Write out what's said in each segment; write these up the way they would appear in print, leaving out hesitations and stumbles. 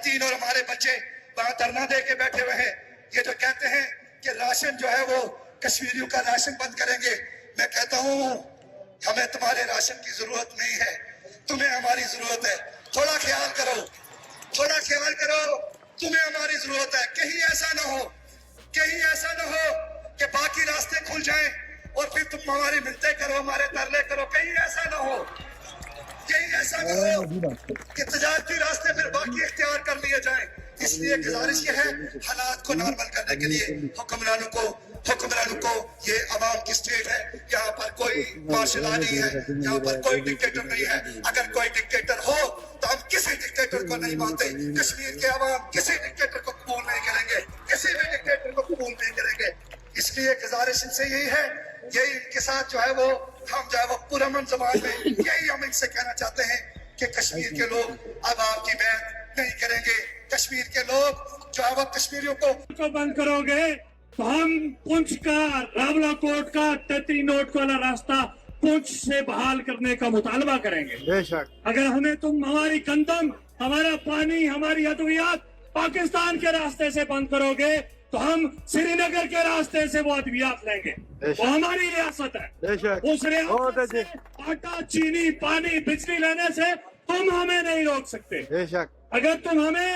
خواتین اور ہمارے بچے وہاں دھرنا دے کے بیٹھے ہوئے ہیں. یہ جو کہتے ہیں کہ راشن جو ہے وہ کشمیریوں کا راشن بند کریں گے, میں کہتا ہوں ہمیں تمہارے راشن کی ضرورت نہیں ہے, تمہیں ہماری ضرورت ہے. تھوڑا خیال کرو, تھوڑا خیال کرو, تمہیں ہماری ضرورت ہے. کہیں ایسا نہ ہو, کہیں ایسا نہ ہو کہ باقی راستے کھل جائیں اور پھر تم ہماری ملتے کرو, ہمارے ترلے کرو. کہیں ایسا نہ ہو, کہیں ایسا نہ ہو کہ تجارتی راستے پھر باقی اختیار کر لیے جائیں. اس لیے گزارش یہ ہے حالات کو نارمل کرنے کے لیے حکمرانوں کو یہ عوام کی اسٹیٹ ہے, یہاں پر کوئی مارشل لا نہیں ہے, یہاں پر کوئی ڈکٹیٹر نہیں ہے. اگر کوئی ڈکٹیٹر ہو تو ہم کسی ڈکٹیٹر کو نہیں مانتے. کشمیر کے عوام کسی ڈکٹیٹر کو قبول نہیں کریں گے, کسی بھی ڈکٹیٹر کو قبول نہیں کریں گے. اس لیے گزارش ان سے یہی ہے, یہی ان کے ساتھ جو ہے وہ ہم جو ہے وہ پرامن زبان میں یہی ہم ان سے کہنا چاہتے ہیں کہ کشمیر کے لوگ اب آپ کی بیعت نہیں کریں گے. کشمیر کے لوگ جو ہے وہ کشمیریوں کو بند کرو گے تو ہم پونچھ کا, راولا کوٹ کا 33 نوٹ والا راستہ پونچھ سے بحال کرنے کا مطالبہ کریں گے. بے شک. اگر ہمیں تم ہماری گندم, ہمارا پانی, ہماری ادویات پاکستان کے راستے سے بند کرو گے تو ہم سری نگر کے راستے سے وہ ادویات لیں گے. وہ ہماری ریاست ہے. بے شک. اس ریاست سے آٹا, چینی, پانی, بجلی لینے سے تم ہمیں نہیں روک سکتے. بے شک. اگر تم ہمیں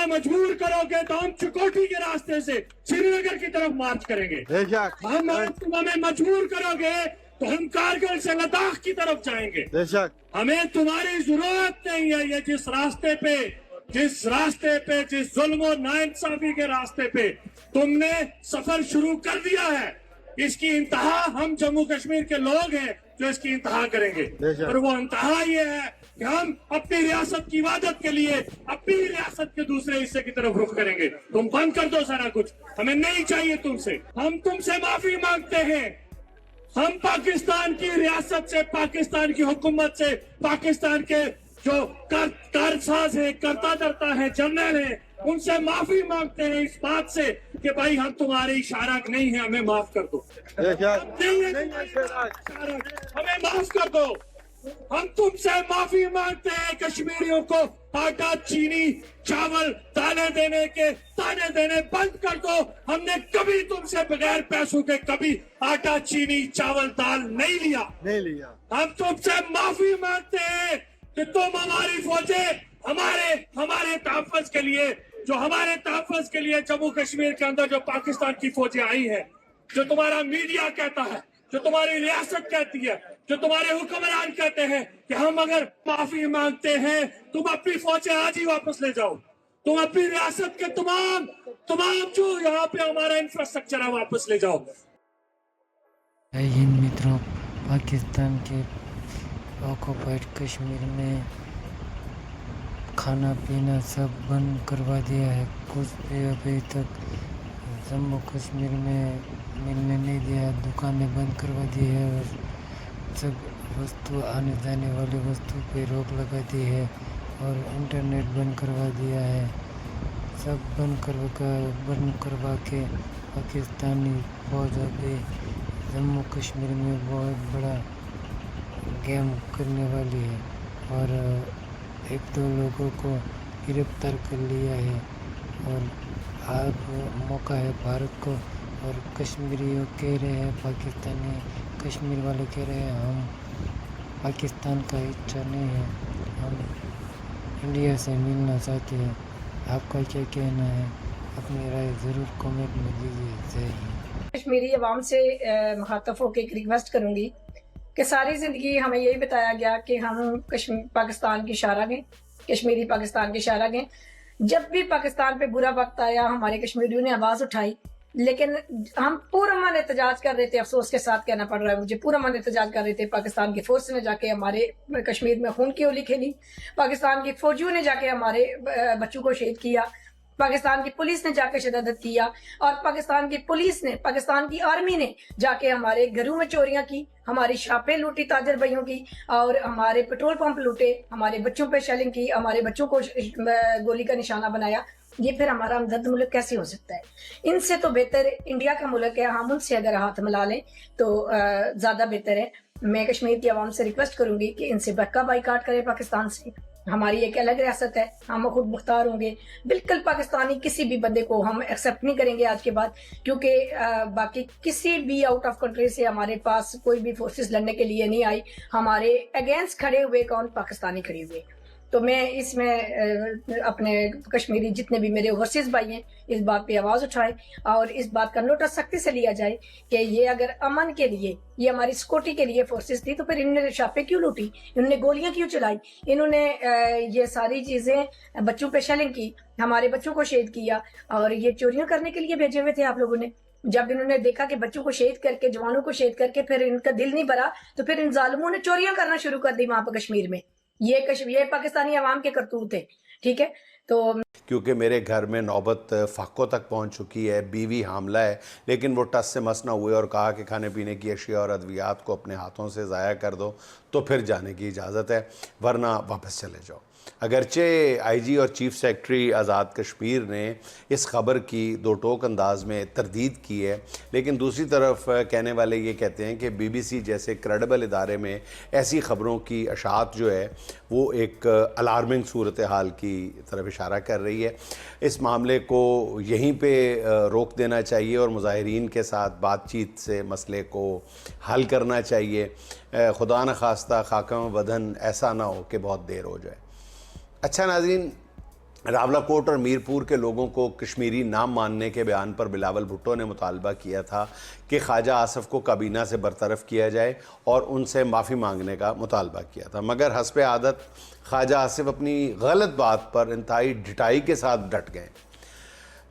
مجبور کرو گے تو ہم چکوٹھی کے راستے سے سری نگر کی طرف مارچ کریں گے. بے شک. تم ہمیں مجبور کرو گے تو ہم کارگل سے لداخ کی طرف جائیں گے. بے شک. ہمیں تمہاری ضرورت نہیں ہے. یہ جس راستے پہ جس ظلم و ناانصافی کے راستے پہ تم نے سفر شروع کر دیا ہے, اس کی انتہا ہم جموں کشمیر کے لوگ ہیں جو اس کی انتہا کریں گے. اور وہ انتہا یہ ہے کہ ہم اپنی ریاست کی حفاظت کے لیے اپنی ریاست کے دوسرے حصے کی طرف رخ کریں گے. تم بند کر دو سارا کچھ, ہمیں نہیں چاہیے تم سے. ہم تم سے معافی مانگتے ہیں. ہم پاکستان کی ریاست سے, پاکستان کی حکومت سے, پاکستان کے جو کارساز ہیں, کرتا درتا ہے, جنرل ہیں, ان سے معافی مانگتے ہیں اس بات سے کہ بھائی ہم تمہارے اشارہ نہیں ہیں, ہمیں معاف کر دو. ہمیں معاف کر دو. ہم تم سے معافی مانگتے ہیں. کشمیریوں کو آٹا, چینی, چاول, دانے دینے بند کر دو. ہم نے کبھی تم سے بغیر پیسوں کے کبھی آٹا, چینی, چاول, دال نہیں لیا. ہم تم سے معافی مانگتے ہیں کہ تم ہماری فوجیں ہمارے تحفظ کے لیے جموں کشمیر کے اندر جو پاکستان کی فوجیں آئی ہیں, جو تمہارا میڈیا کہتا ہے, جو تمہاری ریاست کہتی ہے, جو تمہارے حکمران کہتے ہیں کہ ہم اگر معافی مانگتے ہیں تم اپنی فوجیں آج ہی واپس لے جاؤ. تم اپنی ریاست کے تمام جو یہاں پہ ہمارا انفراسٹرکچر ہے واپس لے جاؤ. ہند متروں, پاکستان کے آکوپائڈ کشمیر میں کھانا پینا سب بند کروا دیا ہے. کچھ بھی ابھی تک جموں کشمیر میں ملنے نہیں دیا. دکانیں بند کروا دی ہے اور سب آنے جانے والی وستو پہ روک لگا دی ہے اور انٹرنیٹ بند کروا دیا ہے. سب بند کروا کے پاکستانی فوج ابھی جموں کشمیر میں بہت بڑا گیم کرنے والی ہے اور 1-2 لوگوں کو گرفتار کر لیا ہے. اور اب موقع ہے بھارت کو, اور کشمیریوں کہہ رہے ہیں, پاکستانی کشمیر والے کہہ رہے ہیں ہم پاکستان کا حصہ نہیں ہے, ہم انڈیا سے ملنا چاہتے ہیں. آپ کا کیا کہنا ہے؟ اپنی رائے ضرور کمنٹ میں دیجیے. جے ہند. کشمیری عوام سے مخاطب ہو کے ایک ریکویسٹ کروں گی کہ ساری زندگی ہمیں یہی بتایا گیا کہ ہم پاکستان کی شارہ گیں, کشمیری پاکستان کی شارہ گیں. جب بھی پاکستان پہ برا وقت آیا ہمارے کشمیریوں نے آواز اٹھائی, لیکن ہم پورامن احتجاج کر رہے تھے. افسوس کے ساتھ کہنا پڑ رہا ہے مجھے, پورامن احتجاج کر رہے تھے. پاکستان کی فورس نے جا کے ہمارے کشمیر میں خون کی ہولی کھیلی, پاکستان کی فوجیوں نے جا کے ہمارے بچوں کو شہید کیا, پاکستان کی پولیس نے جا کے شدت کیا, اور پاکستان کی پولیس نے, پاکستان کی آرمی نے جا کے ہمارے گھروں میں چوریاں کی, ہماری شاپیں لوٹی تاجر بھائیوں کی, اور ہمارے پیٹرول پمپ لوٹے, ہمارے بچوں پہ شیلنگ کی, ہمارے بچوں کو گولی کا نشانہ بنایا. یہ پھر ہمارا ہمدرد ملک کیسے ہو سکتا ہے؟ ان سے تو بہتر انڈیا کا ملک ہے, ہم ان سے اگر ہاتھ ملا لیں تو زیادہ بہتر ہے. میں کشمیر کی عوام سے ریکویسٹ کروں گی کہ ان سے بائیکاٹ کرے پاکستان سے. ہماری ایک الگ ریاست ہے, ہم خود مختار ہوں گے. بالکل پاکستانی کسی بھی بندے کو ہم ایکسیپٹ نہیں کریں گے آج کے بعد, کیونکہ باقی کسی بھی آؤٹ آف کنٹری سے ہمارے پاس کوئی بھی فورسز لڑنے کے لیے نہیں آئی. ہمارے اگینسٹ کھڑے ہوئے کون؟ پاکستانی کھڑے ہوئے. تو میں اس میں اپنے کشمیری جتنے بھی میرے اوورسیز بھائی ہیں اس بات پہ آواز اٹھائیں اور اس بات کا نوٹس سختی سے لیا جائے کہ یہ اگر امن کے لیے, یہ ہماری سیکورٹی کے لیے فورسز تھی, تو پھر انہوں نے شاپیں کیوں لوٹی, انہوں نے گولیاں کیوں چلائی, انہوں نے یہ ساری چیزیں بچوں پہ شیلنگ کی, ہمارے بچوں کو شہید کیا, اور یہ چوریاں کرنے کے لیے بھیجے ہوئے تھے آپ لوگوں نے. جب انہوں نے دیکھا کہ بچوں کو شہید کر کے, جوانوں کو شہید کر کے پھر ان کا دل نہیں بھرا, تو پھر ان ظالموں نے چوریاں کرنا شروع کر دی وہاں پہ کشمیر میں. یہ پاکستانی عوام کے کرتوت ہیں, ٹھیک ہے. تو کیونکہ میرے گھر میں نوبت فاقوں تک پہنچ چکی ہے, بیوی حاملہ ہے, لیکن وہ ٹس سے مس نہ ہوئے اور کہا کہ کھانے پینے کی اشیاء اور ادویات کو اپنے ہاتھوں سے ضائع کر دو تو پھر جانے کی اجازت ہے, ورنہ واپس چلے جاؤ. اگرچہ آئی جی اور چیف سیکرٹری آزاد کشمیر نے اس خبر کی دو ٹوک انداز میں تردید کی ہے, لیکن دوسری طرف کہنے والے یہ کہتے ہیں کہ بی بی سی جیسے کریڈیبل ادارے میں ایسی خبروں کی اشاعت جو ہے وہ ایک الارمنگ صورتحال کی طرف اشارہ کر رہی ہے. اس معاملے کو یہیں پہ روک دینا چاہیے اور مظاہرین کے ساتھ بات چیت سے مسئلے کو حل کرنا چاہیے. خدا نخواستہ خاکم بدن ایسا نہ ہو کہ بہت دیر ہو جائے. اچھا ناظرین, راولاکوٹ اور میرپور کے لوگوں کو کشمیری نام ماننے کے بیان پر بلاول بھٹو نے مطالبہ کیا تھا کہ خواجہ آصف کو کابینہ سے برطرف کیا جائے اور ان سے معافی مانگنے کا مطالبہ کیا تھا, مگر حسب عادت خواجہ آصف اپنی غلط بات پر انتہائی ڈٹائی کے ساتھ ڈٹ گئے.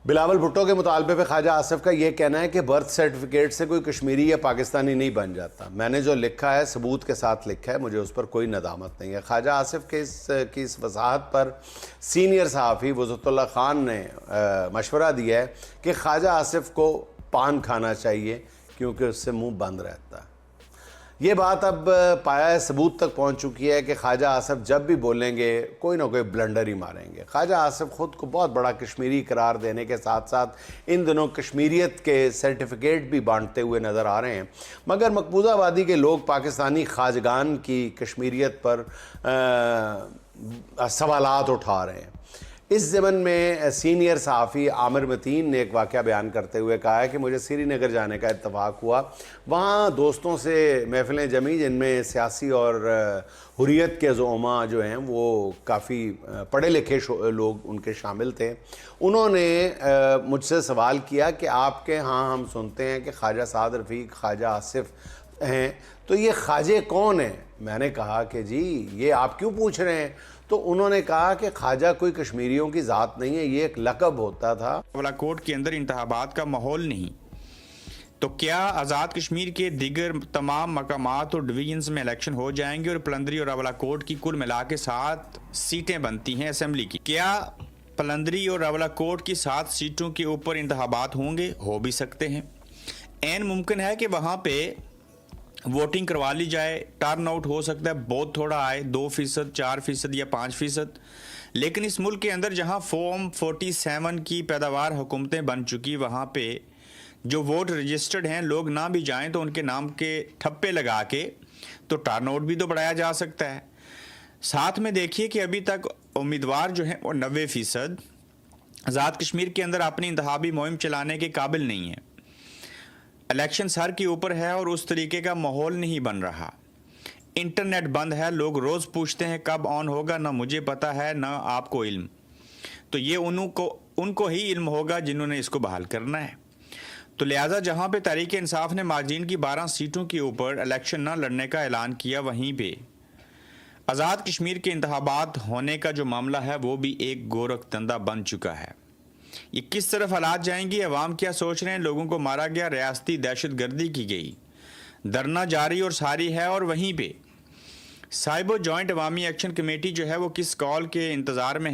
بلاول بھٹو کے مطالبے پہ خواجہ آصف کا یہ کہنا ہے کہ برتھ سرٹیفکیٹ سے کوئی کشمیری یا پاکستانی نہیں بن جاتا. میں نے جو لکھا ہے ثبوت کے ساتھ لکھا ہے, مجھے اس پر کوئی ندامت نہیں ہے. خواجہ آصف کے اس وضاحت پر سینئر صحافی وزرت اللہ خان نے مشورہ دیا ہے کہ خواجہ آصف کو پان کھانا چاہیے کیونکہ اس سے منہ بند رہتا ہے. یہ بات اب پایہ ثبوت تک پہنچ چکی ہے کہ خواجہ آصف جب بھی بولیں گے کوئی نہ کوئی بلنڈر ہی ماریں گے. خواجہ آصف خود کو بہت بڑا کشمیری قرار دینے کے ساتھ ساتھ ان دنوں کشمیریت کے سرٹیفکیٹ بھی بانٹتے ہوئے نظر آ رہے ہیں, مگر مقبوضہ آبادی کے لوگ پاکستانی خواجگان کی کشمیریت پر سوالات اٹھا رہے ہیں. اس ضمن میں سینئر صحافی عامر متین نے ایک واقعہ بیان کرتے ہوئے کہا ہے کہ مجھے سری نگر جانے کا اتفاق ہوا. وہاں دوستوں سے محفلیں جمی جن میں سیاسی اور حریت کے زعماء جو ہیں وہ کافی پڑھے لکھے لوگ ان کے شامل تھے. انہوں نے مجھ سے سوال کیا کہ آپ کے ہاں ہم سنتے ہیں کہ خواجہ سعد رفیق خواجہ آصف ہیں, تو یہ خواجے کون ہیں؟ میں نے کہا کہ جی یہ آپ کیوں پوچھ رہے ہیں؟ تو انہوں نے کہا کہ خواجہ کوئی کشمیریوں کی ذات نہیں ہے, یہ ایک لقب ہوتا تھا. راولاکوٹ کے اندر انتخابات کا ماحول نہیں, تو کیا آزاد کشمیر کے دیگر تمام مقامات اور ڈویژنز میں الیکشن ہو جائیں گے اور پلندری اور راولاکوٹ کی کل ملا کے 7 سیٹیں بنتی ہیں اسمبلی کی؟ کیا پلندری اور راولاکوٹ کی 7 سیٹوں کے اوپر انتخابات ہوں گے؟ ہو بھی سکتے ہیں. عین ممکن ہے کہ وہاں پہ ووٹنگ کروا لی جائے, ٹرن آؤٹ ہو سکتا ہے بہت تھوڑا آئے, 2%, 4% یا 5%. لیکن اس ملک کے اندر جہاں فارم 47 کی پیداوار حکومتیں بن چکی, وہاں پہ جو ووٹ رجسٹرڈ ہیں لوگ نہ بھی جائیں تو ان کے نام کے ٹھپے لگا کے تو ٹرن آؤٹ بھی تو بڑھایا جا سکتا ہے. ساتھ میں دیکھیے کہ ابھی تک امیدوار جو ہیں وہ 90% آزاد کشمیر کے اندر اپنی انتخابی مہم چلانے کے قابل نہیں ہیں. الیکشن سر کے اوپر ہے اور اس طریقے کا ماحول نہیں بن رہا. انٹرنیٹ بند ہے, لوگ روز پوچھتے ہیں کب آن ہوگا, نہ مجھے پتا ہے نہ آپ کو علم. تو یہ ان کو ہی علم ہوگا جنہوں نے اس کو بحال کرنا ہے. تو لہٰذا جہاں پہ تحریک انصاف نے مارجین کی 12 سیٹوں کے اوپر الیکشن نہ لڑنے کا اعلان کیا, وہیں پہ آزاد کشمیر کے انتخابات ہونے کا جو معاملہ ہے وہ بھی ایک گورکھ دھندا بن چکا ہے. یہ کس طرف حالات جائیں گی, عوام کیا سوچ رہے ہیں؟ لوگوں کو مارا گیا, ریاستی دہشت گردی کی گئی, دھرنا جاری اور ساری ہے, اور وہیں پہ صاحب جوائنٹ عوامی ایکشن کمیٹی جو ہے وہ کس کال کے انتظار میں ہے.